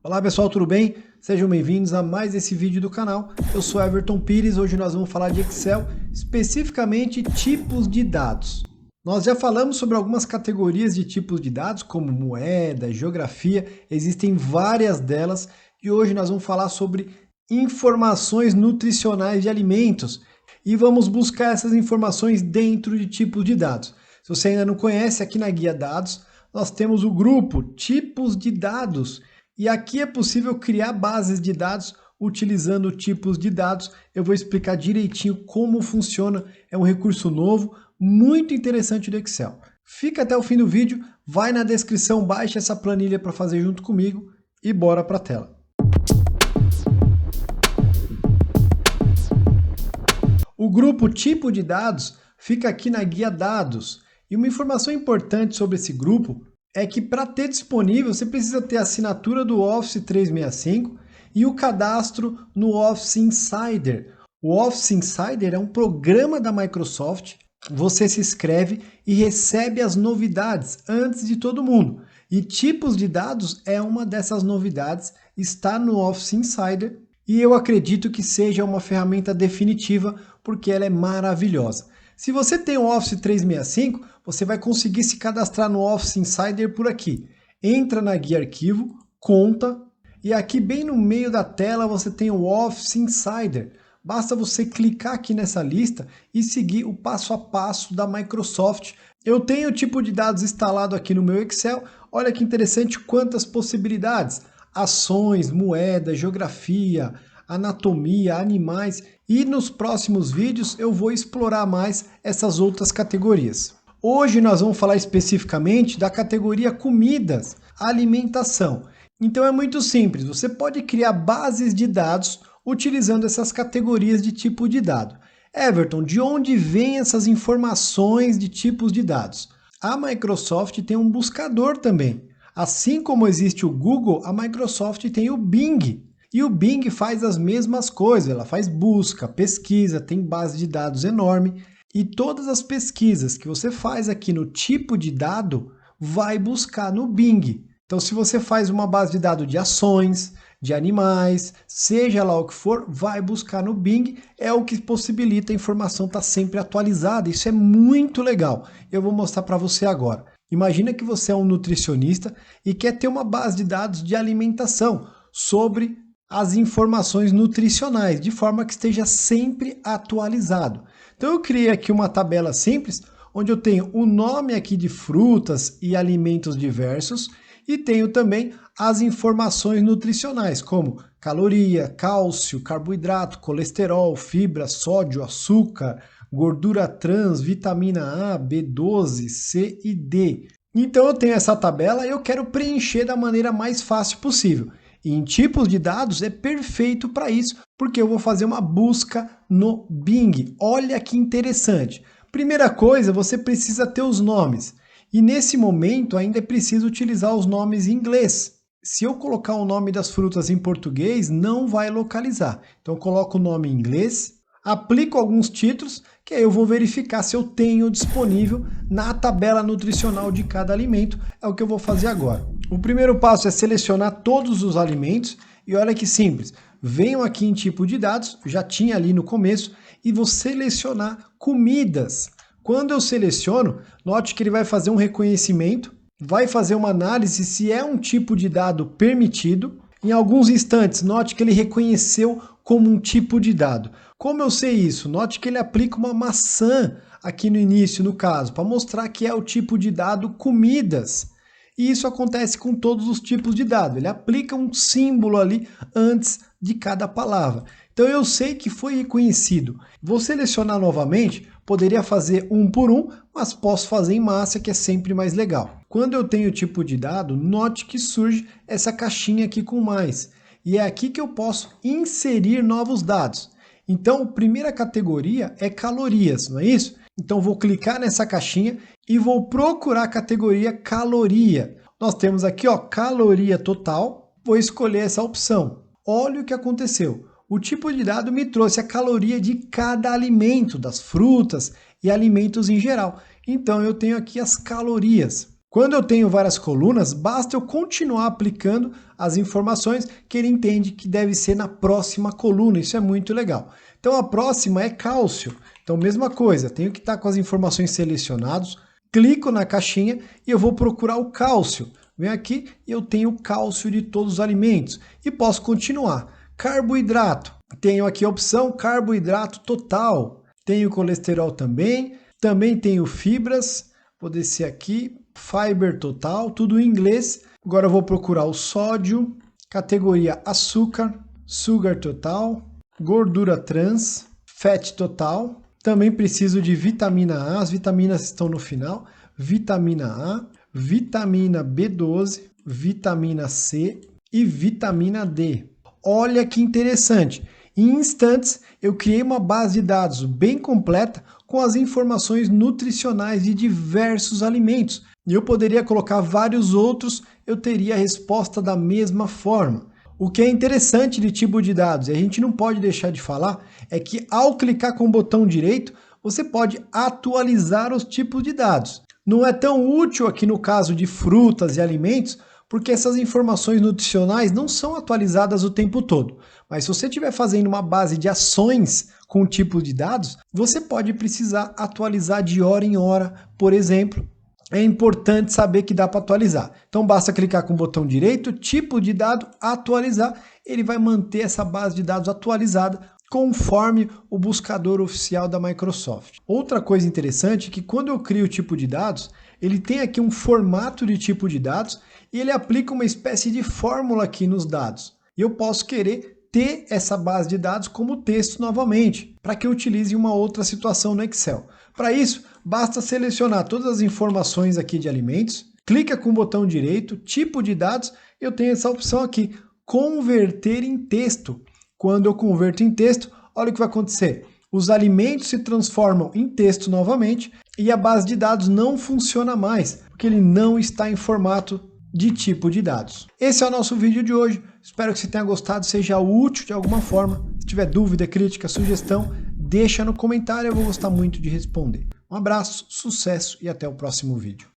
Olá pessoal, tudo bem? Sejam bem-vindos a mais esse vídeo do canal. Eu sou Everton Pires, hoje nós vamos falar de Excel, especificamente tipos de dados. Nós já falamos sobre algumas categorias de tipos de dados, como moeda, geografia, existem várias delas, e hoje nós vamos falar sobre informações nutricionais de alimentos, e vamos buscar essas informações dentro de tipos de dados. Se você ainda não conhece, aqui na Guia Dados, nós temos o grupo Tipos de Dados, e aqui é possível criar bases de dados utilizando tipos de dados. Eu vou explicar direitinho como funciona. É um recurso novo, muito interessante do Excel. Fica até o fim do vídeo, vai na descrição, baixa essa planilha para fazer junto comigo e bora para a tela. O grupo Tipo de Dados fica aqui na Guia Dados. E uma informação importante sobre esse grupo é que para ter disponível você precisa ter a assinatura do Office 365 e o cadastro no Office Insider. O Office Insider é um programa da Microsoft, você se inscreve e recebe as novidades antes de todo mundo. E tipos de dados é uma dessas novidades, está no Office Insider e eu acredito que seja uma ferramenta definitiva porque ela é maravilhosa. Se você tem o Office 365, você vai conseguir se cadastrar no Office Insider por aqui. Entra na guia arquivo, conta, e aqui bem no meio da tela você tem o Office Insider. Basta você clicar aqui nessa lista e seguir o passo a passo da Microsoft. Eu tenho o tipo de dados instalado aqui no meu Excel. Olha que interessante quantas possibilidades. Ações, moeda, geografia, anatomia, animais, e nos próximos vídeos eu vou explorar mais essas outras categorias. Hoje nós vamos falar especificamente da categoria comidas, alimentação. Então é muito simples, você pode criar bases de dados utilizando essas categorias de tipo de dado. Everton, de onde vêm essas informações de tipos de dados? A Microsoft tem um buscador também. Assim como existe o Google, a Microsoft tem o Bing. E o Bing faz as mesmas coisas, ela faz busca, pesquisa, tem base de dados enorme, e todas as pesquisas que você faz aqui no tipo de dado, vai buscar no Bing. Então se você faz uma base de dados de ações, de animais, seja lá o que for, vai buscar no Bing, é o que possibilita a informação estar sempre atualizada, isso é muito legal. Eu vou mostrar para você agora. Imagina que você é um nutricionista e quer ter uma base de dados de alimentação sobre as informações nutricionais, de forma que esteja sempre atualizado. Então eu criei aqui uma tabela simples, onde eu tenho o nome aqui de frutas e alimentos diversos, e tenho também as informações nutricionais, como caloria, cálcio, carboidrato, colesterol, fibra, sódio, açúcar, gordura trans, vitamina A, B12, C e D. Então eu tenho essa tabela e eu quero preencher da maneira mais fácil possível. E em tipos de dados é perfeito para isso, porque eu vou fazer uma busca no Bing. Olha que interessante. Primeira coisa, você precisa ter os nomes. E nesse momento ainda é preciso utilizar os nomes em inglês. Se eu colocar o nome das frutas em português, não vai localizar. Então eu coloco o nome em inglês, aplico alguns títulos, que aí eu vou verificar se eu tenho disponível na tabela nutricional de cada alimento. É o que eu vou fazer agora. O primeiro passo é selecionar todos os alimentos e olha que simples. Venho aqui em tipo de dados, já tinha ali no começo, e vou selecionar comidas. Quando eu seleciono, note que ele vai fazer um reconhecimento, vai fazer uma análise se é um tipo de dado permitido. Em alguns instantes, note que ele reconheceu como um tipo de dado. Como eu sei isso? Note que ele aplica uma maçã aqui no início, no caso, para mostrar que é o tipo de dado comidas. E isso acontece com todos os tipos de dado. Ele aplica um símbolo ali antes de cada palavra. Então eu sei que foi reconhecido. Vou selecionar novamente, poderia fazer um por um, mas posso fazer em massa, que é sempre mais legal. Quando eu tenho tipo de dado, note que surge essa caixinha aqui com mais. E é aqui que eu posso inserir novos dados. Então, a primeira categoria é calorias, não é isso? Então, vou clicar nessa caixinha e vou procurar a categoria caloria. Nós temos aqui, ó, caloria total. Vou escolher essa opção. Olha o que aconteceu. O tipo de dado me trouxe a caloria de cada alimento, das frutas e alimentos em geral. Então, eu tenho aqui as calorias. Quando eu tenho várias colunas, basta eu continuar aplicando as informações que ele entende que deve ser na próxima coluna. Isso é muito legal. Então a próxima é cálcio. Então mesma coisa, tenho que estar com as informações selecionadas, clico na caixinha e eu vou procurar o cálcio. Venho aqui e eu tenho o cálcio de todos os alimentos e posso continuar. Carboidrato, tenho aqui a opção carboidrato total. Tenho colesterol também tenho fibras, vou descer aqui, fiber total, tudo em inglês. Agora eu vou procurar o sódio, categoria açúcar, sugar total, gordura trans, fat total. Também preciso de vitamina A, as vitaminas estão no final, vitamina A, vitamina B12, vitamina C e vitamina D. Olha que interessante! Em instantes, eu criei uma base de dados bem completa com as informações nutricionais de diversos alimentos. E eu poderia colocar vários outros, eu teria a resposta da mesma forma. O que é interessante de tipo de dados, e a gente não pode deixar de falar, é que ao clicar com o botão direito, você pode atualizar os tipos de dados. Não é tão útil aqui no caso de frutas e alimentos, porque essas informações nutricionais não são atualizadas o tempo todo. Mas se você estiver fazendo uma base de ações com tipo de dados, você pode precisar atualizar de hora em hora, por exemplo. É importante saber que dá para atualizar. Então basta clicar com o botão direito, tipo de dado, atualizar. Ele vai manter essa base de dados atualizada conforme o buscador oficial da Microsoft. Outra coisa interessante é que quando eu crio o tipo de dados, ele tem aqui um formato de tipo de dados e ele aplica uma espécie de fórmula aqui nos dados. E eu posso querer ter essa base de dados como texto novamente, para que eu utilize em uma outra situação no Excel. Para isso, basta selecionar todas as informações aqui de alimentos, clica com o botão direito, tipo de dados, e eu tenho essa opção aqui, converter em texto. Quando eu converto em texto, olha o que vai acontecer. Os alimentos se transformam em texto novamente e a base de dados não funciona mais, porque ele não está em formato de tipo de dados. Esse é o nosso vídeo de hoje. Espero que você tenha gostado, seja útil de alguma forma. Se tiver dúvida, crítica, sugestão, deixa no comentário, eu vou gostar muito de responder. Um abraço, sucesso e até o próximo vídeo.